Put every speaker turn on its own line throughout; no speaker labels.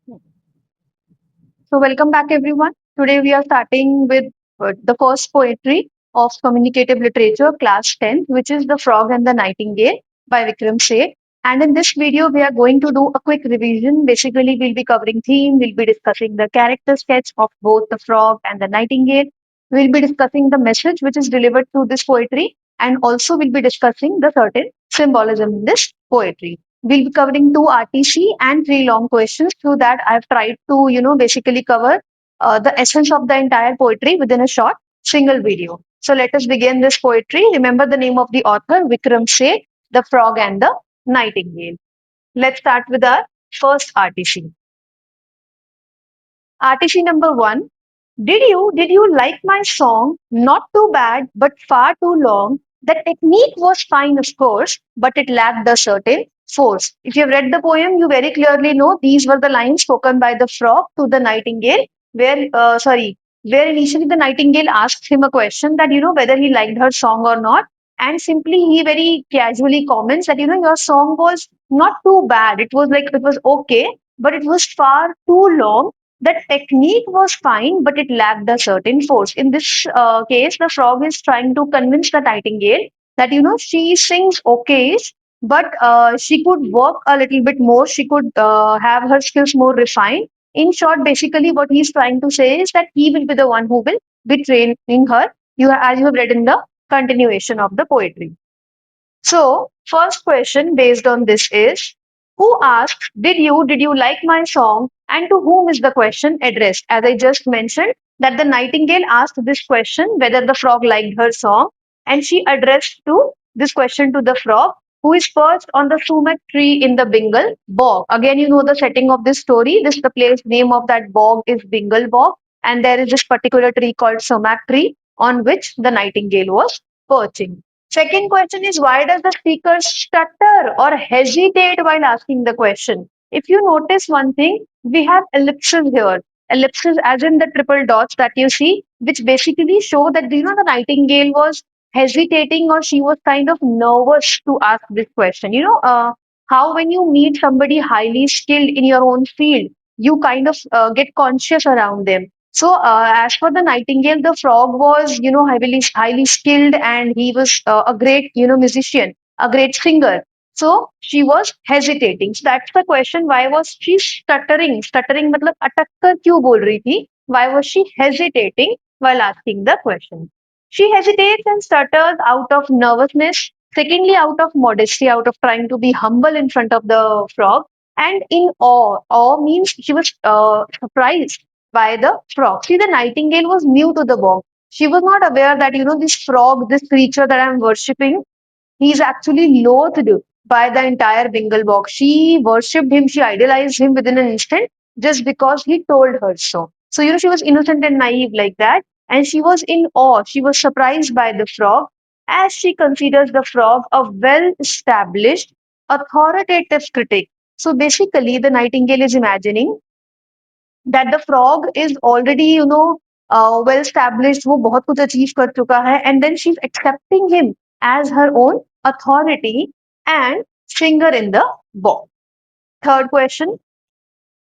So, welcome back, everyone. Today, we are starting with the first poetry of communicative literature, class 10th, which is The Frog and the Nightingale by Vikram Seth. And in this video, we are going to do a quick revision. Basically, we'll be covering theme, we'll be discussing the character sketch of both the frog and the nightingale. We'll be discussing the message which is delivered through this poetry, and also we'll be discussing the certain symbolism in this poetry. We'll be covering two RTC and three long questions. Through that, I've tried to, basically cover the essence of the entire poetry within a short single video. So let us begin this poetry. Remember the name of the author, Vikram Seth, The Frog and the Nightingale. Let's start with our first RTC. RTC number one. Did you like my song? Not too bad, but far too long. The technique was fine, of course, but it lacked a certain force. If you've read the poem, you very clearly know these were the lines spoken by the frog to the nightingale, where initially the nightingale asked him a question that, whether he liked her song or not. And simply he very casually comments that, your song was not too bad. It was okay, but it was far too long. The technique was fine, but it lacked a certain force. In this case, the frog is trying to convince the nightingale that, she sings okay, but she could work a little bit more. She could have her skills more refined. In short, basically, what he's trying to say is that he will be the one who will be training her. As you have read in the continuation of the poetry. So, first question based on this is, who asked, did you like my song? And to whom is the question addressed? As I just mentioned, that the nightingale asked this question whether the frog liked her song, and she addressed to this question to the frog, who is perched on the sumac tree in the Bengal bog. Again, you know the setting of this story. This the place name of that bog is Bengal bog, and there is this particular tree called sumac tree on which the nightingale was perching. Second question is, why does the speaker stutter or hesitate while asking the question? If you notice one thing, we have ellipses here. Ellipses as in the triple dots that you see, which basically show that the nightingale was hesitating or she was kind of nervous to ask this question. How when you meet somebody highly skilled in your own field, you kind of get conscious around them. So, as for the nightingale, the frog was, highly skilled, and he was a great, musician, a great singer. So she was hesitating. So that's the question. Why was she stuttering? Stuttering, मतलब अटक कर क्यों बोल रही थी? Why was she hesitating while asking the question? She hesitates and stutters out of nervousness. Secondly, out of modesty, out of trying to be humble in front of the frog, and in awe. Awe means she was surprised by the frog. See, the nightingale was new to the bog. She was not aware that, this frog, this creature that I'm worshipping, he's actually loathed by the entire Bengal bog. She worshipped him, she idolized him within an instant just because he told her so. So, she was innocent and naive like that. And she was in awe. She was surprised by the frog as she considers the frog a well established, authoritative critic. So, basically, the nightingale is imagining that the frog is already, well established, वो बहुत कुछ achieve कर चुका है, and then she's accepting him as her own authority and singer in the book. Third question,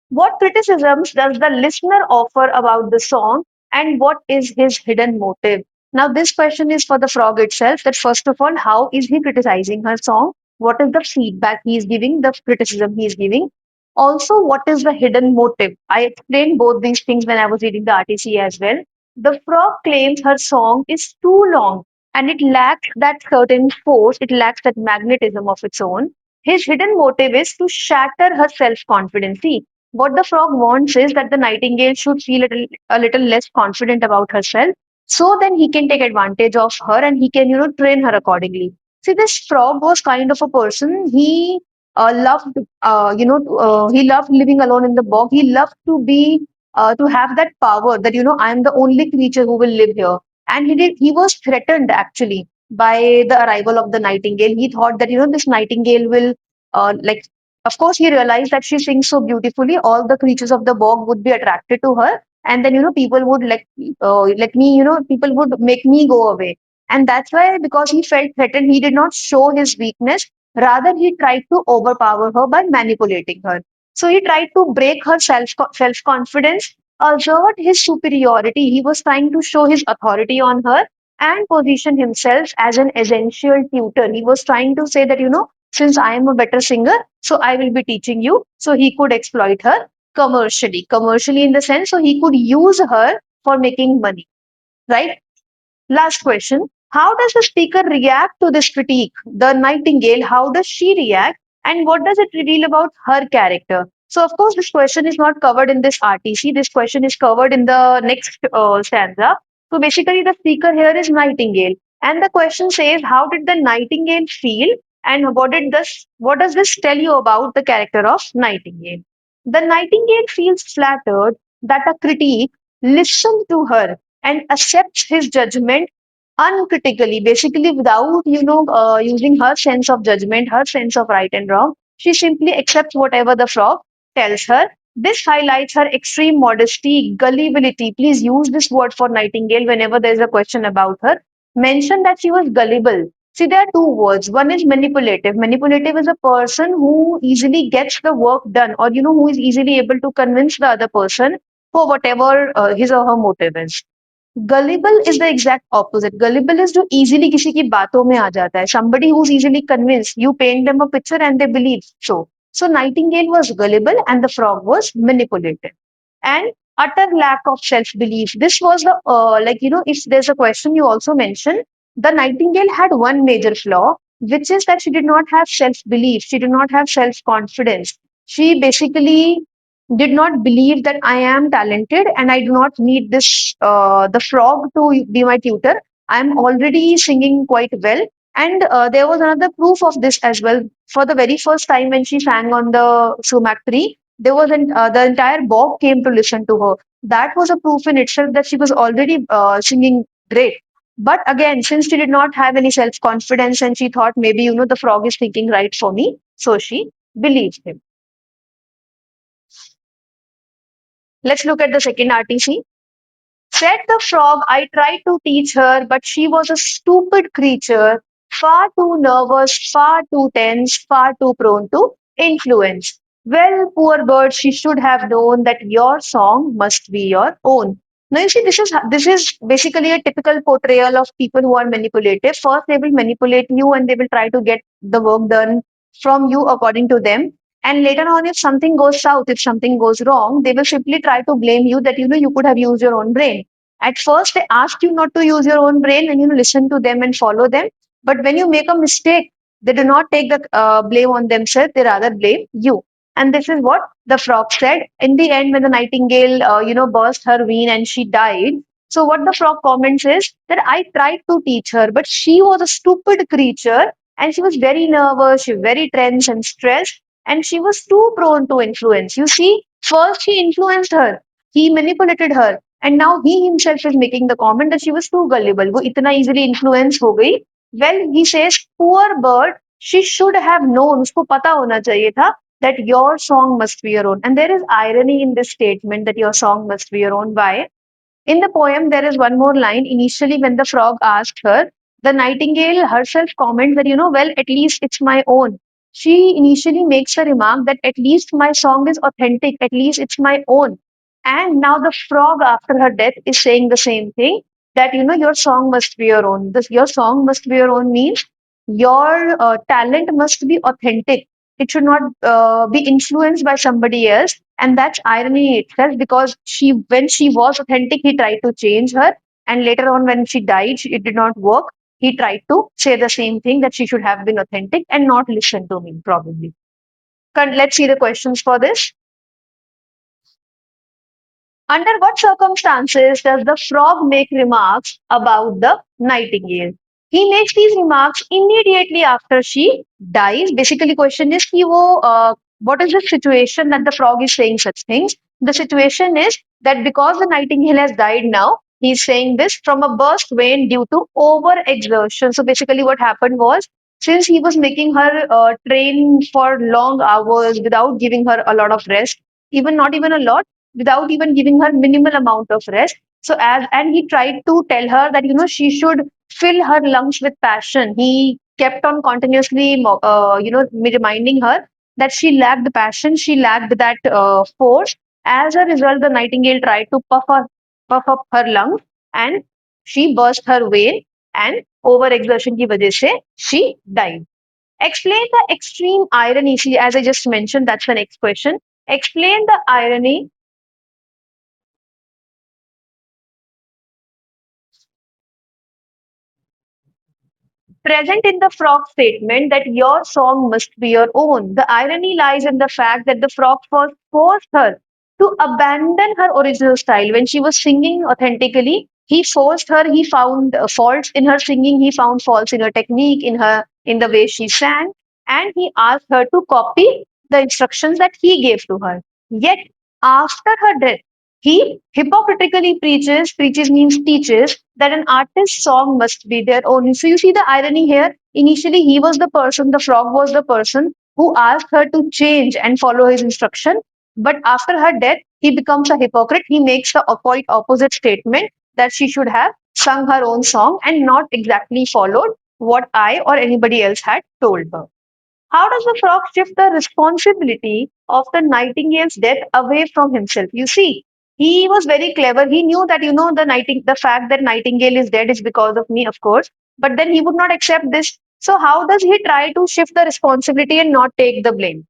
what criticisms does the listener offer about the song, and what is his hidden motive? Now, this question is for the frog itself, that first of all, how is he criticizing her song? What is the feedback he is giving, the criticism he is giving? Also, what is the hidden motive? I explained both these things when I was reading the RTC as well. The frog claims her song is too long and it lacks that certain force, it lacks that magnetism of its own. His hidden motive is to shatter her self confidence. See, what the frog wants is that the nightingale should feel a little less confident about herself, so then he can take advantage of her and he can, train her accordingly. See, this frog was kind of a person. He loved, he loved living alone in the bog. He loved to have that power that, I'm the only creature who will live here. And he was threatened actually by the arrival of the nightingale. He thought that, this nightingale will, like, of course, he realized that she sings so beautifully, all the creatures of the bog would be attracted to her. And then, people would let me, people would make me go away. And that's why, because he felt threatened, he did not show his weakness. Rather, he tried to overpower her by manipulating her. So he tried to break her self confidence, assert his superiority. He was trying to show his authority on her and position himself as an essential tutor. He was trying to say that, since I am a better singer, so I will be teaching you. So he could exploit her commercially in the sense, so he could use her for making money, right? Last question. How does the speaker react to this critique? The Nightingale, how does she react? And what does it reveal about her character? So, of course, this question is not covered in this RTC. This question is covered in the next stanza. So, basically, the speaker here is Nightingale. And the question says, how did the Nightingale feel? And what does this tell you about the character of Nightingale? The Nightingale feels flattered that a critique listened to her and accepts his judgment uncritically, basically without using her sense of judgment, her sense of right and wrong. She simply accepts whatever the frog tells her. This highlights her extreme modesty, gullibility. Please use this word for Nightingale whenever there is a question about her. Mention that she was gullible. See, there are two words. One is manipulative. Manipulative is a person who easily gets the work done, or who is easily able to convince the other person for whatever his or her motive is. Gullible is the exact opposite. Gullible is जो easily किसी की बातों में आ जाता है. Somebody who's easily convinced. You paint them a picture and they believe so. So Nightingale was gullible and the frog was manipulative. And utter lack of self-belief. This was the if there's a question you also mentioned, the Nightingale had one major flaw, which is that she did not have self-belief. She did not have self-confidence. She basically did not believe that I am talented and I do not need the frog to be my tutor. I am already singing quite well. And there was another proof of this as well. For the very first time when she sang on the sumac tree, the entire bog came to listen to her. That was a proof in itself that she was already singing great. But again, since she did not have any self confidence and she thought maybe, the frog is thinking right for me, so she believed him. Let's look at the second RTC. Said the frog, I tried to teach her, but she was a stupid creature, far too nervous, far too tense, far too prone to influence. Well, poor bird, she should have known that your song must be your own. Now you see, this is basically a typical portrayal of people who are manipulative. First, they will manipulate you and they will try to get the work done from you according to them. And later on, if something goes south, if something goes wrong, they will simply try to blame you that you could have used your own brain. At first, they ask you not to use your own brain and listen to them and follow them. But when you make a mistake, they do not take the blame on themselves. They rather blame you. And this is what the frog said. In the end, when the nightingale, burst her wing and she died. So what the frog comments is that I tried to teach her, but she was a stupid creature and she was very nervous, she was very tense and stressed, and she was too prone to influence. You see, first he influenced her, he manipulated her, and now he himself is making the comment that she was too gullible. वो इतना easily influence हो गई. Well, he says, poor bird, she should have known, उसको पता होना चाहिए था that your song must be your own. And there is irony in this statement that your song must be your own. Why? In the poem, there is one more line. Initially, when the frog asked her, the nightingale herself comments that, well, at least it's my own. She initially makes the remark that at least my song is authentic, at least it's my own. And now the frog, after her death, is saying the same thing that, your song must be your own. This, your song must be your own means your talent must be authentic. It should not be influenced by somebody else, and that's irony itself because when she was authentic, he tried to change her, and later on, when she died, it did not work. He tried to say the same thing that she should have been authentic and not listen to me, probably. Let's see the questions for this. Under what circumstances does the frog make remarks about the nightingale? He makes these remarks immediately after she dies. Basically, question is कि what is the situation that the frog is saying such things? The situation is that because the nightingale has died now, he's saying this from a burst vein due to overexertion. So basically, what happened was since he was making her train for long hours without giving her a lot of rest, even not even a lot without even giving her minimal amount of rest. So as and he tried to tell her that she should fill her lungs with passion. He kept on continuously reminding her that she lacked passion, she lacked that force. As a result, the nightingale tried to puff up her lungs, and she burst her vein, and overexertion की वजह से she died. Explain the extreme irony. See, as I just mentioned, that's the next question. Explain the irony present in the frog statement that your song must be your own. The irony lies in the fact that the frog first forced her to abandon her original style. When she was singing authentically, he forced her, he found faults in her singing, he found faults in her technique, in the way she sang, and he asked her to copy the instructions that he gave to her. Yet after her death, he hypocritically preaches means teaches, that an artist's song must be their own. So you see the irony here. Initially, he was the person, the frog was the person who asked her to change and follow his instruction. But after her death, he becomes a hypocrite. He makes the quite opposite statement that she should have sung her own song and not exactly followed what I or anybody else had told her. How does the frog shift the responsibility of the nightingale's death away from himself? You see, he was very clever. He knew that, the fact that Nightingale is dead is because of me, of course, but then he would not accept this. So, how does he try to shift the responsibility and not take the blame?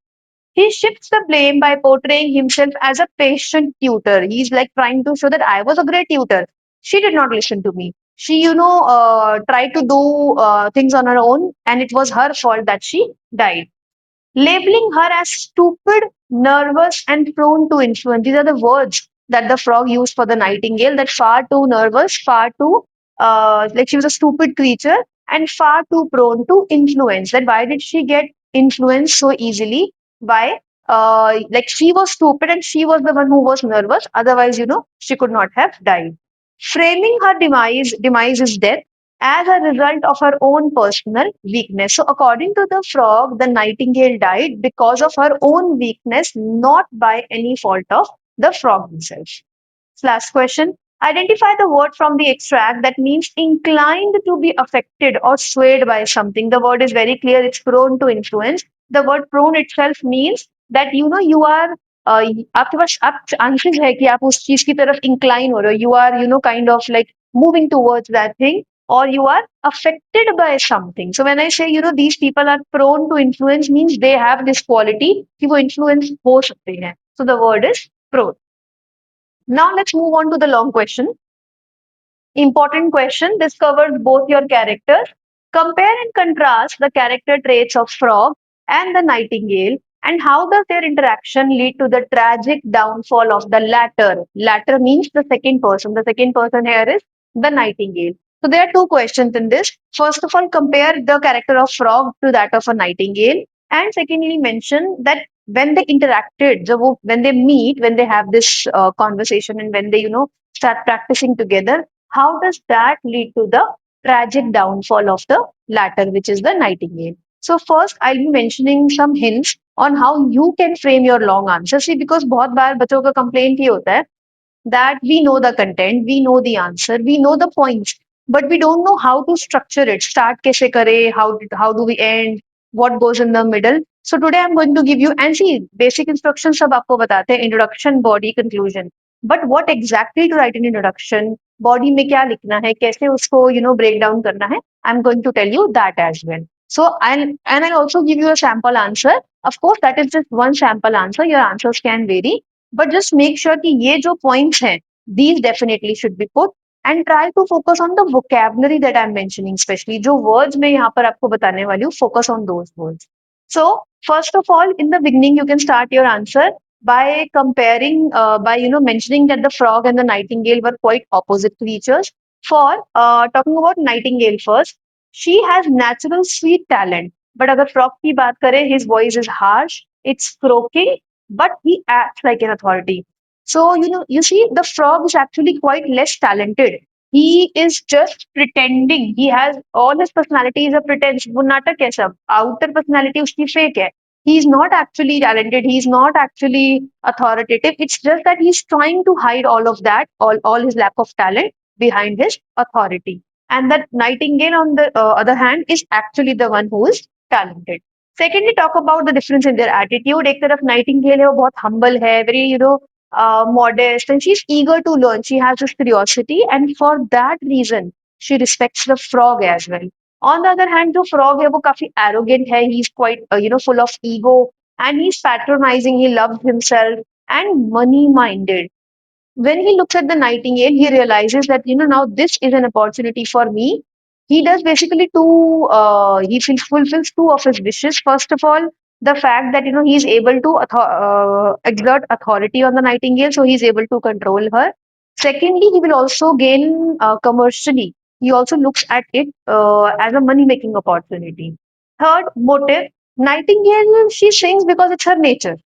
He shifts the blame by portraying himself as a patient tutor. He's like trying to show that I was a great tutor. She did not listen to me. She, tried to do things on her own, and it was her fault that she died. Labeling her as stupid, nervous, and prone to influence. These are the words that the frog used for the nightingale, that far too nervous, far too, like she was a stupid creature, and far too prone to influence. That why did she get influenced so easily by, like she was stupid and she was the one who was nervous. Otherwise, she could not have died. Framing her demise is death as a result of her own personal weakness. So, according to the frog, the nightingale died because of her own weakness, not by any fault of the frog himself. Last question. Identify the word from the extract that means inclined to be affected or swayed by something. The word is very clear. It's prone to influence. The word prone itself means that you are आपके पास आप chances है कि आप उस चीज की तरफ incline हो रहे हो. You are kind of like moving towards that thing, or you are affected by something. So when I say these people are prone to influence, means they have this quality कि वो influence हो सकते हैं. So the word is prone. Now let's move on to the long question. Important question. This covers both your characters. Compare and contrast the character traits of frog and the nightingale, and how does their interaction lead to the tragic downfall of the latter. Latter means the second person. The second person here is the nightingale. So there are two questions in this. First of all, compare the character of frog to that of a nightingale, and secondly, mention that when they interacted, when they meet, when they have this conversation, and when they start practicing together, how does that lead to the tragic downfall of the latter, which is the nightingale? So first, I'll be mentioning some hints on how you can frame your long answer. See, because बहुत बार बच्चों का complaint ये होता है that we know the content, we know the answer, we know the points, but we don't know how to structure it. Start कैसे करें, how do we end, what goes in the middle. So today I'm going to give you, and see, basic instructions सब आपको बताते हैं, introduction, body, conclusion. But what exactly to write in introduction, body में क्या लिखना है, कैसे उसको break down करना है, I'm going to tell you that as well. So I'll also give you a sample answer. Of course, that is just one sample answer. Your answers can vary, but just make sure कि ये जो points हैं, these definitely should be put, and try to focus on the vocabulary that I'm mentioning, especially जो words मैं यहाँ पर आपको बताने वाली हूँ, focus on those words. So first of all, in the beginning, you can start your answer by comparing, by mentioning that the frog and the nightingale were quite opposite creatures. For talking about nightingale first, she has natural sweet talent, but अगर frog की बात करें, his voice is harsh, it's croaking, but he acts like an authority. So, you see, the frog is actually quite less talented. He is just pretending. He has all his personality is a pretense. वो नाटक है सब. Outer personality उसकी fake है. He's not actually talented. He's not actually authoritative. It's just that he's trying to hide all of that, all his lack of talent behind his authority. And that nightingale, on the other hand, is actually the one who is talented. Secondly, talk about the difference in their attitude. एक तरफ Nightingale है, वो बहुत humble है, very modest, and she's eager to learn. She has this curiosity, and for that reason, she respects the frog as well. On the other hand, जो frog है, वो काफी arrogant है. He's quite full of ego, and he's patronizing. He loves himself and money minded. When he looks at the nightingale, he realizes that, now this is an opportunity for me. He does basically two, fulfills two of his wishes. First of all, the fact that, he's able to exert authority on the nightingale, so he's able to control her. Secondly, he will also gain commercially. He also looks at it as a money making opportunity. Third motive, nightingale, she sings because it's her nature.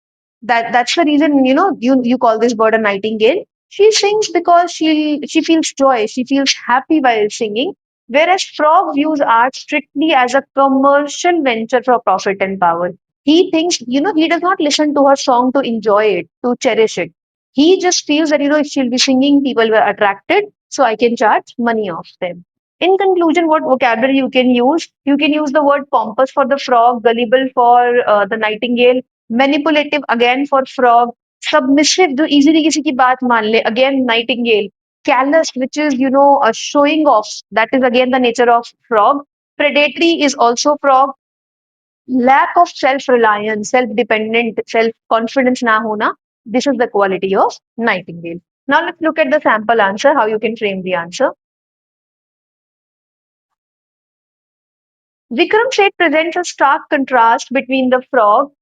That's the reason, you call this bird a nightingale. She sings because she feels joy, she feels happy while singing, whereas frog views art strictly as a commercial venture for profit and power. He thinks, he does not listen to her song to enjoy it, to cherish it. He just feels that, if she'll be singing, people were attracted, so I can charge money off them. In conclusion, what vocabulary you can use? You can use the word pompous for the frog, gullible for the nightingale, manipulative again for frog, submissive जो easily किसी की बात मान ले again Nightingale, callous which is showing off, that is again the nature of frog, predatory is also frog, lack of self reliance, self dependent, self confidence ना होना, this is the quality of nightingale. Now let's look at the sample answer, how you can frame the answer. Vikram Seth presents a stark contrast between the frog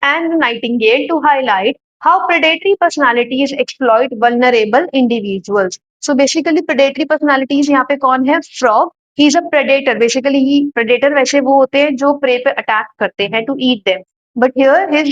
and the Nightingale to highlight how predatory personalities exploit vulnerable individuals. So basically predatory personalities यहाँ पे कौन है? Frog. He is a predator. Basically he predator वैसे वो होते हैं जो prey पे attack करते हैं to eat them. But here his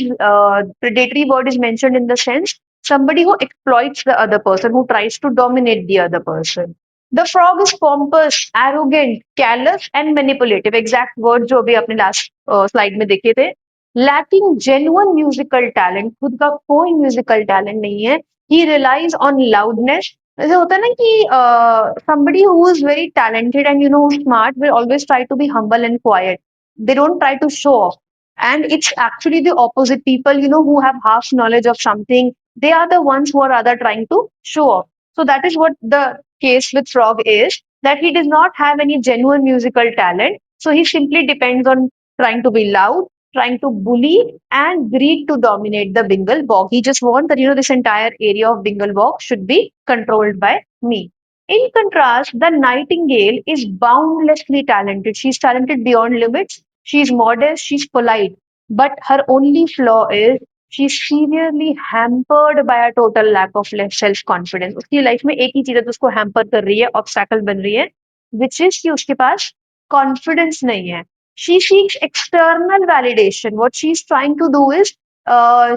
predatory word is mentioned in the sense somebody who exploits the other person, who tries to dominate the other person. The frog is pompous, arrogant, callous and manipulative. Exact word जो अभी आपने last slide में देखे थे. Lacking genuine musical talent, खुद का कोई musical talent नहीं है, ही रिलाइज ऑन लाउडनेस. जैसे होता है ना कि somebody who is very talented and smart will always try to be humble and quiet. They don't try to show off. And it's actually the opposite. People, who have half knowledge of something, they are the ones who are rather trying to show off. So that is what the case with Frog is, that he does not have any genuine musical talent. So he simply depends on trying to be loud, trying to bully and greed to dominate the Bengal bog. He just wants that, this entire area of Bengal bog should be controlled by me. In contrast, the nightingale is boundlessly talented. She's talented beyond limits. She's modest, she's polite. But her only flaw is she's severely hampered by a total lack of self confidence. उसकी life में एक ही चीज है जो उसको hamper कर रही है, ऑब्स्टैकल बन रही है, विच इज कि उसके पास कॉन्फिडेंस नहीं है. She seeks external validation. What she's trying to do is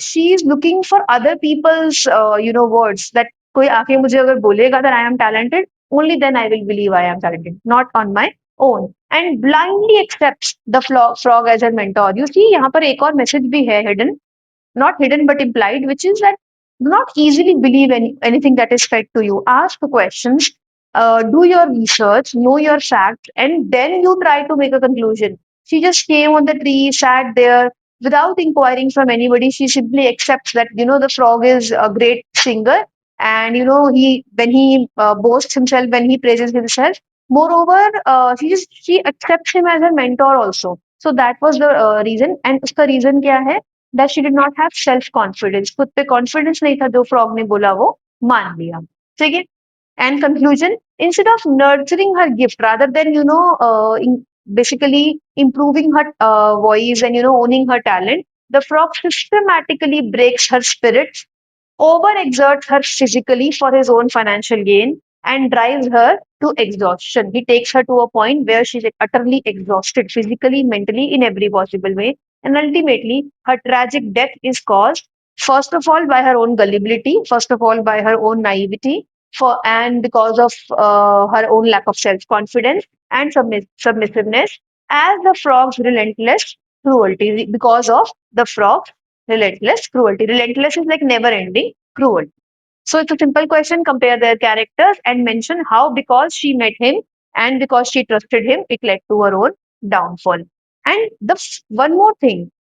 she is looking for other people's words, that कोई आके मुझे अगर बोलेगा that I am talented, only then I will believe I am talented, not on my own. And blindly accepts the frog as her mentor. You see यहाँ पर एक और message भी है hidden, not hidden but implied, which is that do not easily believe anything that is fed to you. Ask questions, do your research, know your facts, and then you try to make a conclusion. She just came on the tree, sat there without inquiring from anybody. She simply accepts that, the frog is a great singer, and he when he boasts himself, when he praises himself. Moreover, she accepts him as her mentor also. So that was the reason. And उसका reason क्या है? That she did not have self confidence. खुद पे confidence नहीं था, जो frog ने बोला वो मान लिया. ठीक है. And conclusion, instead of nurturing her gift, rather than basically improving her voice and owning her talent, the frog systematically breaks her spirit, overexerts her physically for his own financial gain, and drives her to exhaustion. He takes her to a point where she's utterly exhausted physically, mentally, in every possible way. And ultimately, her tragic death is caused, first of all, by her own gullibility, first of all, by her own naivety, and because of her own lack of self confidence and submissiveness, as the frog's relentless cruelty, because of the frog's relentless cruelty. Relentless is like never ending cruel. So it's a simple question. Compare their characters and mention how, because she met him and because she trusted him, it led to her own downfall. And one more thing,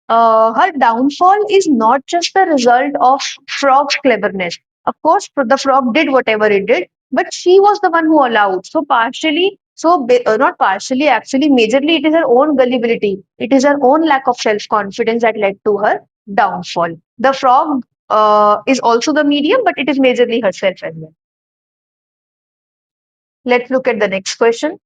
her downfall is not just the result of Frog's cleverness. Of course, the frog did whatever it did, but she was the one who allowed. So partially, not partially, actually, majorly, it is her own gullibility. It is her own lack of self confidence that led to her downfall. The frog is also the medium, but it is majorly herself as well. Let's look at the next question.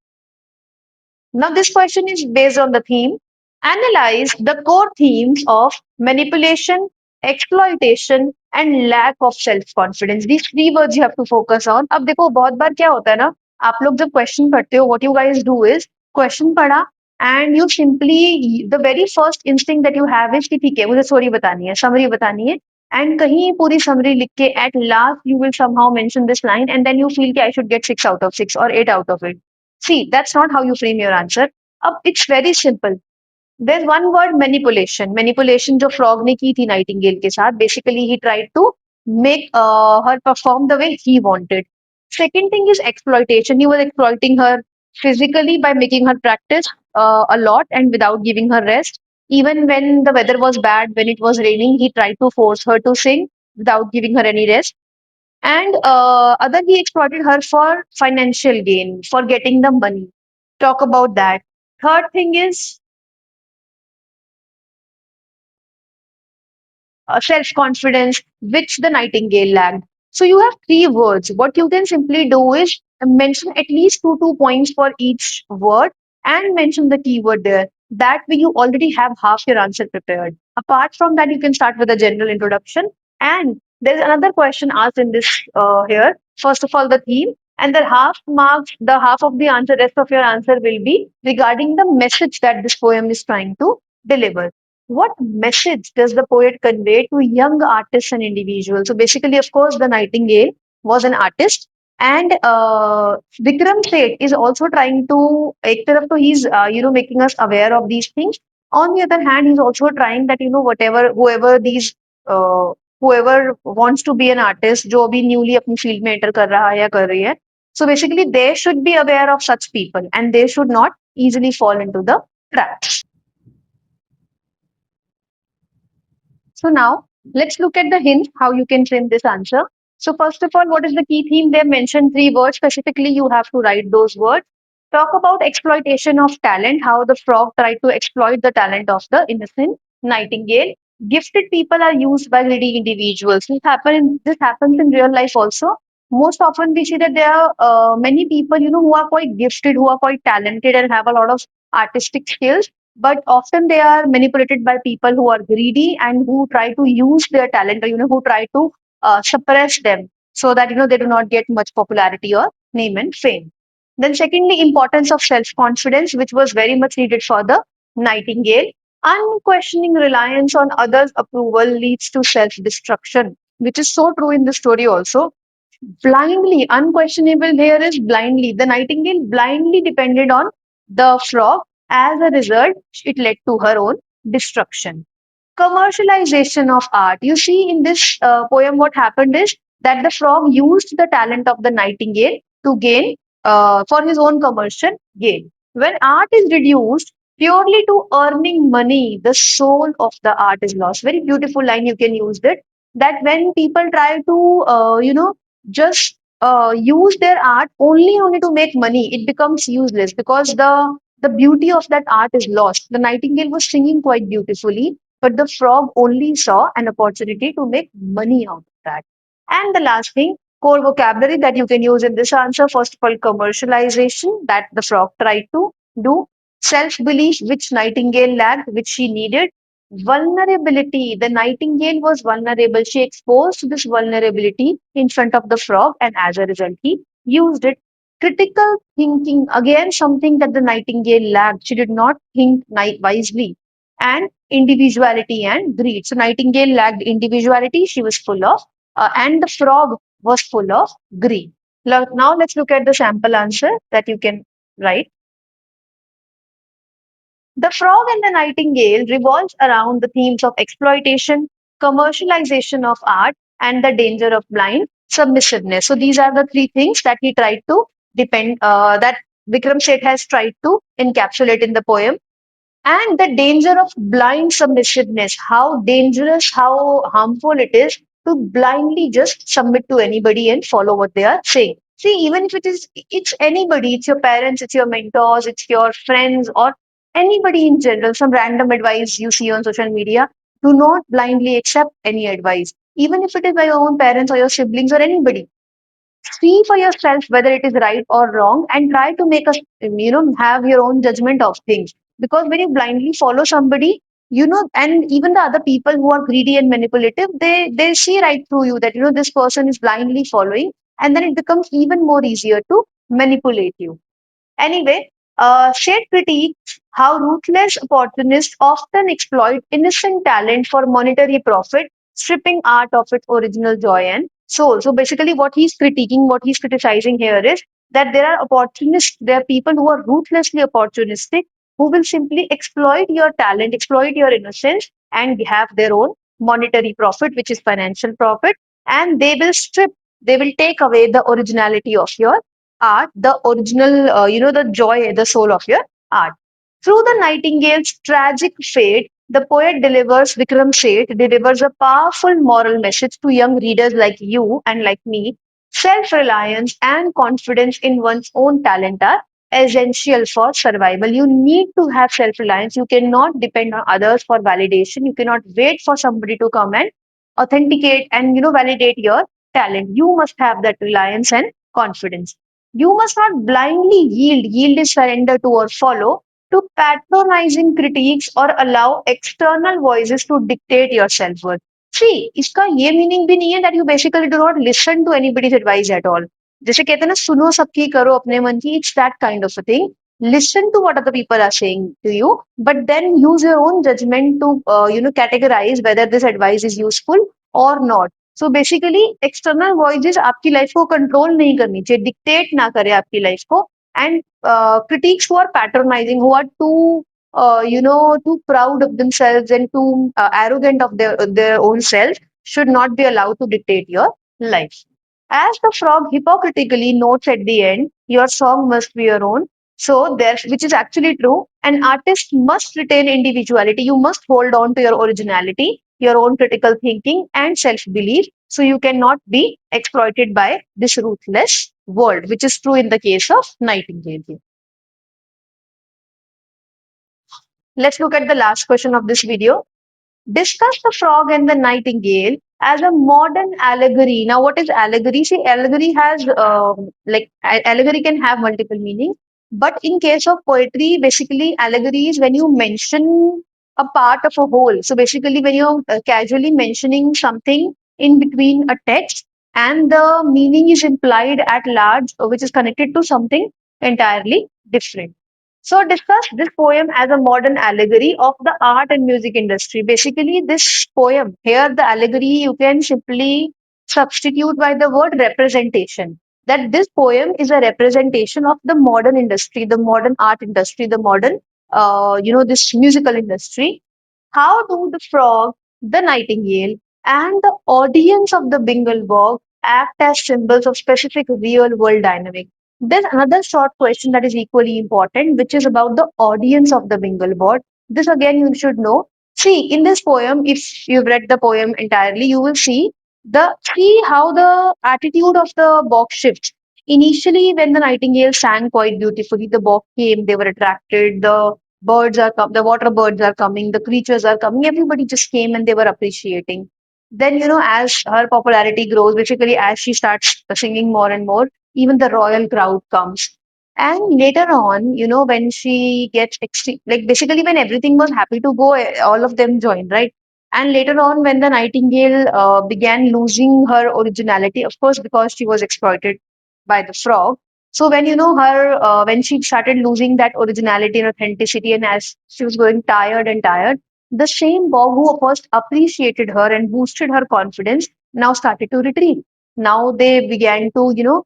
Now, this question is based on the theme. Analyze the core themes of manipulation, exploitation, and lack of self confidence. These three words you have to focus on. अब देखो बहुत बार क्या होता है ना, आप लोग जब क्वेश्चन पढ़ते हो, what you guys do is question पढ़ा and you simply the very first instinct that you have is कि ठीक है मुझे स्टोरी बतानी है, समरी बतानी है, and कहीं पूरी समरी लिख के at last you will somehow mention this line and then you feel कि I should get 6 out of 6 or 8 out of 8. See, that's not how you frame your answer. It's very simple. There's one word manipulation. Manipulation जो frog ने की थी Nightingale के साथ. Basically, he tried to make her perform the way he wanted. Second thing is exploitation. He was exploiting her physically by making her practice a lot and without giving her rest. Even when the weather was bad, when it was raining, he tried to force her to sing without giving her any rest. And other, he exploited her for financial gain, for getting the money. Talk about that. Third thing is self confidence, which the Nightingale lacked. So you have three words. What you can simply do is mention at least two points for each word and mention the keyword there. That way, you already have half your answer prepared. Apart from that, you can start with a general introduction. And there's another question asked in this here. First of all, the theme. And the half marks, the half of the answer, rest of your answer will be regarding the message that this poem is trying to deliver. What message does the poet convey to young artists and individuals? So basically, of course, the Nightingale was an artist, and Vikram Seth is also trying to. एक तरफ तो he's making us aware of these things. On the other hand, he's also trying that whatever uh, whoever wants to be an artist, जो अभी newly अपनी field में enter कर रहा है या कर रही है. So basically, they should be aware of such people, and they should not easily fall into the traps. So now let's look at the hint how you can frame this answer. So first of all, what is the key theme? They mentioned three words specifically. You have to write those words. Talk about exploitation of talent, how the frog tried to exploit the talent of the innocent nightingale. Gifted people are used by greedy individuals. This happens in real life also. Most often we see that there are many people, who are quite gifted, who are quite talented and have a lot of artistic skills, but often they are manipulated by people who are greedy and who try to use their talent, or who try to suppress them so that they do not get much popularity or name and fame. Then secondly, importance of self confidence, which was very much needed for the Nightingale. Unquestioning reliance on others approval leads to self destruction, which is so true in the story also. Blindly, unquestionable here is blindly. The Nightingale blindly depended on the frog. As a result, it led to her own destruction. Commercialization of art. You see, in this poem, what happened is that the frog used the talent of the nightingale to gain for his own commercial gain. When art is reduced purely to earning money, the soul of the art is lost. Very beautiful line you can use that. That when people try to, just use their art only to make money, it becomes useless because the beauty of that art is lost. The nightingale was singing quite beautifully, but the frog only saw an opportunity to make money out of that. And the last thing, core vocabulary that you can use in this answer, first of all, commercialization that the frog tried to do, self belief, which Nightingale lacked, which she needed, vulnerability. The Nightingale was vulnerable. She exposed this vulnerability in front of the frog, and as a result, he used it. Critical thinking, again, something that the Nightingale lacked. She did not think wisely. And individuality and greed. So Nightingale lacked individuality, she was full of, and the frog was full of greed. Now let's look at the sample answer that you can write. The Frog and the Nightingale revolves around the themes of exploitation, commercialization of art, and the danger of blind submissiveness. So these are the three things that he tried to that Vikram Seth has tried to encapsulate in the poem. And the danger of blind submissiveness, how dangerous, how harmful it is to blindly just submit to anybody and follow what they are saying. See, even if it's anybody, it's your parents, it's your mentors, it's your friends, or anybody in general, some random advice you see on social media, do not blindly accept any advice, even if it is by your own parents or your siblings or anybody. See for yourself whether it is right or wrong, and try to make us, have your own judgment of things. Because when you blindly follow somebody, and even the other people who are greedy and manipulative, they see right through you that this person is blindly following, and then it becomes even more easier to manipulate you. Anyway, Shade critiques how ruthless opportunists often exploit innocent talent for monetary profit, stripping art of its original joy and soul. So basically, what he's critiquing, what he's criticizing here is that there are opportunists, there are people who are ruthlessly opportunistic, who will simply exploit your talent, exploit your innocence, and have their own monetary profit, which is financial profit, and they will take away the originality of your art, the original, the joy, the soul of your art. Through the Nightingale's tragic fate, the poet Vikram Seth delivers a powerful moral message to young readers like you and like me. Self reliance and confidence in one's own talent are essential for survival. You need to have self reliance. You cannot depend on others for validation. You cannot wait for somebody to come and authenticate and validate your talent. You must have that reliance and confidence. You must not blindly yield. Yield is surrender to or follow to patronizing critiques or allow external voices to dictate your self-worth. See, इसका ये meaning भी नहीं है that you basically do not listen to anybody's advice at all. जैसे कहते हैं ना सुनो सबकी करो अपने मन की, it's that kind of a thing. Listen to what other people are saying to you, but then use your own judgment to categorize whether this advice is useful or not. So basically external voices आपकी life को control नहीं करनी चाहिए, dictate ना करे आपकी life को. And critics who are patronizing, who are too proud of themselves and too arrogant of their own self, should not be allowed to dictate your life. As the frog hypocritically notes at the end, your song must be your own. So there, which is actually true. An artist must retain individuality. You must hold on to your originality, your own critical thinking, and self belief. So you cannot be exploited by this ruthless world, which is true in the case of Nightingale. Let's look at the last question of this video. Discuss the frog and the nightingale as a modern allegory. Now, what is allegory? See, allegory has allegory can have multiple meanings, but in case of poetry, basically allegory is when you mention a part of a whole. So basically, when you're casually mentioning something in between a text and the meaning is implied at large, which is connected to something entirely different. So discuss this poem as a modern allegory of the art and music industry. Basically, this poem here, the allegory you can simply substitute by the word representation. That this poem is a representation of the modern industry, the modern art industry, the modern, this musical industry. How do the frog, the nightingale, and the audience of the Bengal bog act as symbols of specific real world dynamic? There's another short question that is equally important, which is about the audience of the Bengal bog. This again you should know. See, in this poem, if you've read the poem entirely, you will see how the attitude of the bog shifts. Initially, when the nightingale sang quite beautifully, the bog came, they were attracted, the water birds are coming, the creatures are coming, everybody just came and they were appreciating. Then, as her popularity grows, basically as she starts singing more and more, even the royal crowd comes. And later on, when she gets like basically when everything was happy to go, all of them joined, right? And later on, when the nightingale began losing her originality, of course, because she was exploited by the frog. So when when she started losing that originality and authenticity, and as she was growing tired and tired, the same Bob who first appreciated her and boosted her confidence now started to retreat. Now they began to,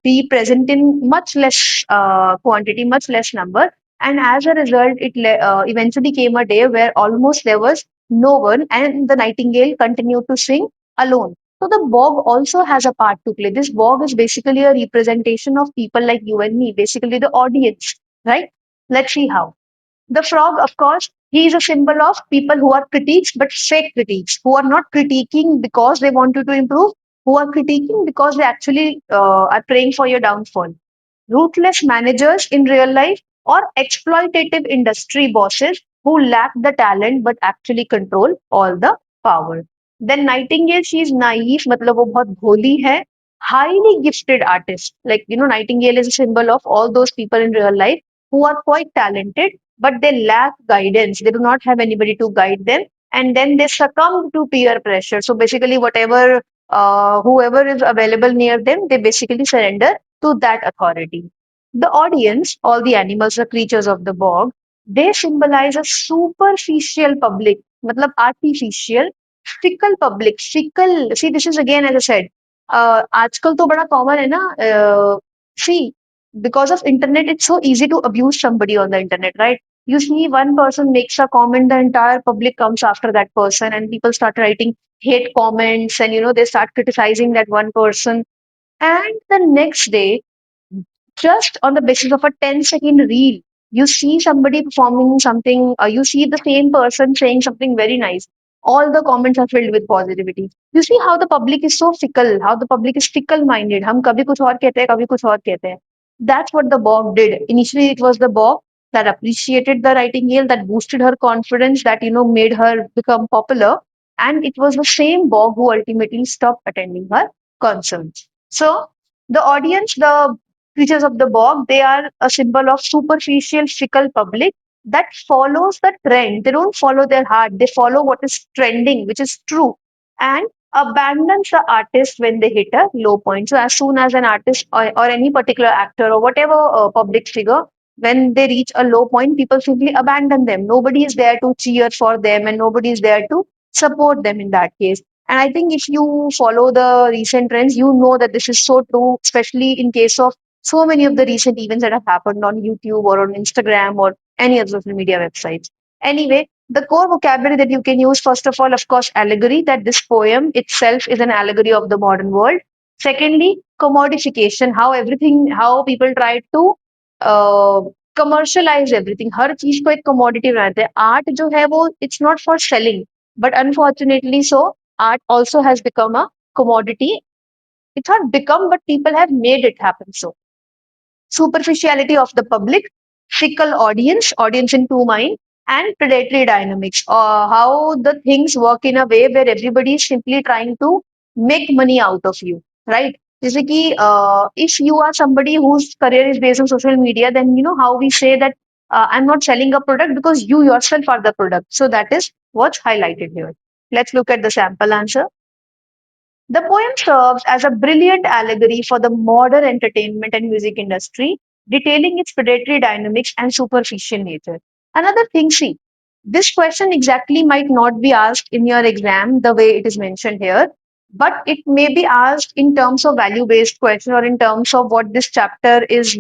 be present in much less quantity, much less number. And as a result, eventually came a day where almost there was no one, and the nightingale continued to sing alone. So the bog also has a part to play. This bog is basically a representation of people like you and me, basically the audience, right? Let's see how. The frog, of course, he is a symbol of people who are critiques, but fake critiques, who are not critiquing because they want you to improve, who are critiquing because they actually are praying for your downfall. Ruthless managers in real life or exploitative industry bosses who lack the talent but actually control all the power. Then Nightingale, she is naive, मतलब वो बहुत भोली है, highly gifted artist. Like, Nightingale is a symbol of all those people in real life who are quite talented, but they lack guidance. They do not have anybody to guide them. And then they succumb to peer pressure. So basically, whoever is available near them, they basically surrender to that authority. The audience, all the animals, the creatures of the bog, they symbolize a superficial public, matlab artificial, fickle public, fickle. See, this is again, as I said, आजकल तो बड़ा common है ना. See, because of internet, it's so easy to abuse somebody on the internet, right? You see, one person makes a comment, the entire public comes after that person, and people start writing hate comments, and they start criticizing that one person. And the next day, just on the basis of a 10-second reel, you see somebody performing something, you see the same person saying something very nice. All the comments are filled with positivity. You see how the public is so fickle, how the public is fickle minded. हम कभी कुछ और कहते हैं, कभी कुछ और कहते हैं. That's what the Bog did. Initially, it was the Bog that appreciated the Nightingale, that boosted her confidence, that made her become popular, and it was the same Bog who ultimately stopped attending her concerts. So the audience, the creatures of the bog, they are a symbol of superficial, fickle public that follows the trend. They don't follow their heart, they follow what is trending, which is true, and abandons the artist when they hit a low point. So, as soon as an artist or any particular actor or whatever public figure, when they reach a low point, people simply abandon them. Nobody is there to cheer for them, and nobody is there to support them in that case. And I think if you follow the recent trends, you know that this is so true, especially in case of so many of the recent events that have happened on YouTube or on Instagram or any other social media websites. Anyway, the core vocabulary that you can use, first of all, of course, allegory, that this poem itself is an allegory of the modern world. Secondly, commodification, how people try to uh, commercialize everything. हर चीज को एक commodity बनाते हैं. Art जो है वो it's not for selling, but unfortunately so, art also has become a commodity. It's not become, but people have made it happen so. Superficiality of the public, fickle audience in two mind, and predatory dynamics. How the things work in a way where everybody is simply trying to make money out of you, right? जैसे कि if you are somebody whose career is based on social media, then you know how we say that I'm not selling a product because you yourself are the product. So that is what's highlighted here. Let's look at the sample answer. The poem serves as a brilliant allegory for the modern entertainment and music industry, detailing its predatory dynamics and superficial nature. Another thing, see, this question exactly might not be asked in your exam the way it is mentioned here, but it may be asked in terms of value based question or in terms of what this chapter is,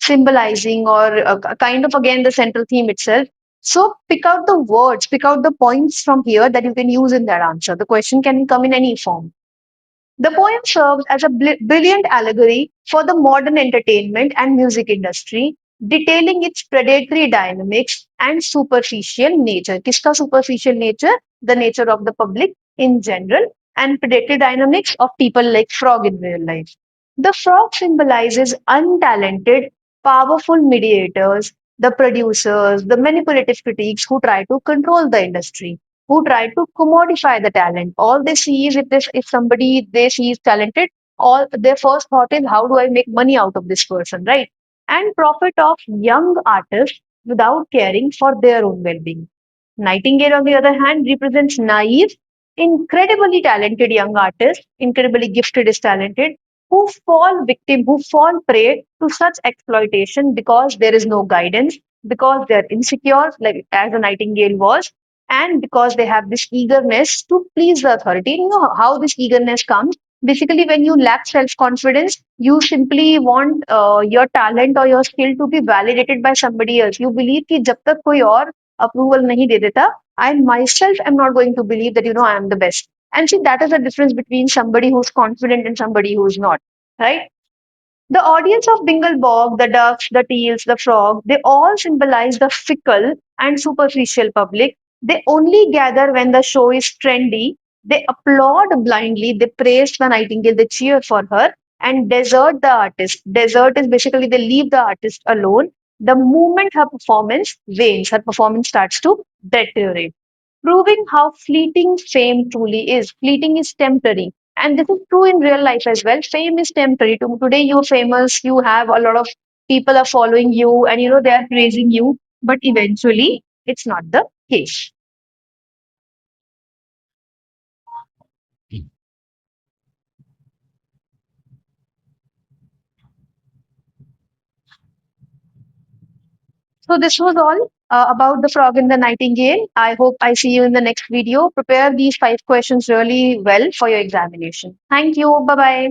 symbolizing or kind of again the central theme itself. So pick out the words, pick out the points from here that you can use in that answer. The question can come in any form. The poem serves as a brilliant allegory for the modern entertainment and music industry, detailing its predatory dynamics and superficial nature. Kiska superficial nature? The nature of the public in general, and predatory dynamics of people like Frog in real life. The frog symbolizes untalented, powerful mediators, the producers, the manipulative critics who try to control the industry, who try to commodify the talent. All they see is if somebody they see is talented, all their first thought is how do I make money out of this person, right? And profit off young artists without caring for their own well-being. Nightingale, on the other hand, represents naive, incredibly talented young artists, incredibly gifted is talented, who fall victim, who fall prey to such exploitation because there is no guidance, because they're insecure, like as a Nightingale was, and because they have this eagerness to please the authority. You know how this eagerness comes. Basically, when you lack self confidence, you simply want your talent or your skill to be validated by somebody else. You believe कि जब तक कोई और approval नहीं दे देता, I myself am not going to believe that I am the best. And see, that is the difference between somebody who's confident and somebody who's not, right? The audience of Bingle Bog, the ducks, the teals, the frog, they all symbolize the fickle and superficial public. They only gather when the show is trendy. They applaud blindly. They praise the nightingale. They cheer for her and desert the artist. Desert is basically they leave the artist alone. The moment her performance wanes, her performance starts to deteriorate, proving how fleeting fame truly is. Fleeting is temporary. And this is true in real life as well. Fame is temporary. Today you're famous, you have a lot of people are following you, and they are praising you, but eventually it's not the case. So this was all about the frog and the nightingale. I hope I see you in the next video. Prepare these 5 questions really well for your examination. Thank you. Bye bye.